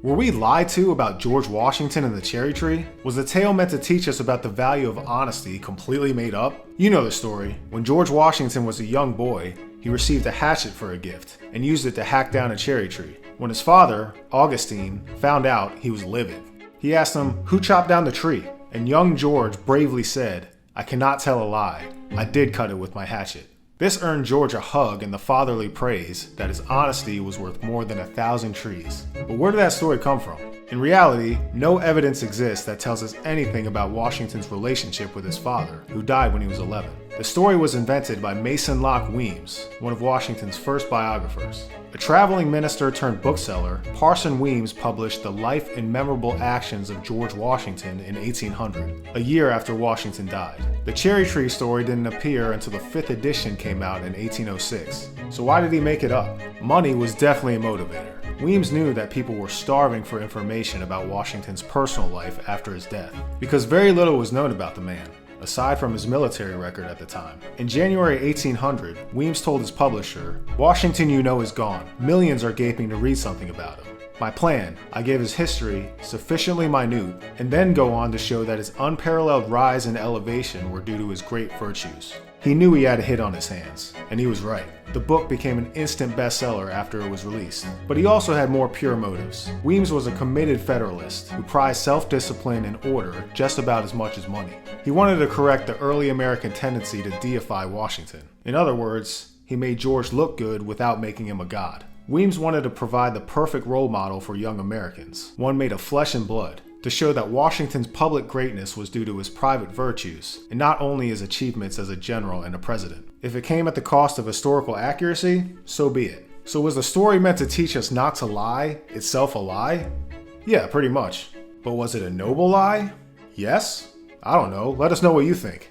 Were we lied to about George Washington and the cherry tree? Was the tale meant to teach us about the value of honesty completely made up? You know the story. When George Washington was a young boy, he received a hatchet for a gift and used it to hack down a cherry tree. When his father, Augustine, found out, he was livid. He asked him, "Who chopped down the tree?" And young George bravely said, "I cannot tell a lie. I did cut it with my hatchet." This earned George a hug and the fatherly praise that his honesty was worth more than 1,000 trees. But where did that story come from? In reality, no evidence exists that tells us anything about Washington's relationship with his father, who died when he was 11. The story was invented by Mason Locke Weems, one of Washington's first biographers. A traveling minister turned bookseller, Parson Weems published The Life and Memorable Actions of George Washington in 1800, a year after Washington died. The cherry tree story didn't appear until the 5th edition came out in 1806. So why did he make it up? Money was definitely a motivator. Weems knew that people were starving for information about Washington's personal life after his death, because very little was known about the man, aside from his military record at the time. In January 1800, Weems told his publisher, "Washington you know is gone. Millions are gaping to read something about him. My plan, I gave his history, sufficiently minute, and then go on to show that his unparalleled rise and elevation were due to his great virtues." He knew he had a hit on his hands, and he was right. The book became an instant bestseller after it was released. But he also had more pure motives. Weems was a committed Federalist who prized self-discipline and order just about as much as money. He wanted to correct the early American tendency to deify Washington. In other words, he made George look good without making him a god. Weems wanted to provide the perfect role model for young Americans, one made of flesh and blood, to show that Washington's public greatness was due to his private virtues, and not only his achievements as a general and a president. If it came at the cost of historical accuracy, so be it. So was the story meant to teach us not to lie, itself a lie? Yeah, pretty much. But was it a noble lie? Yes? I don't know, let us know what you think.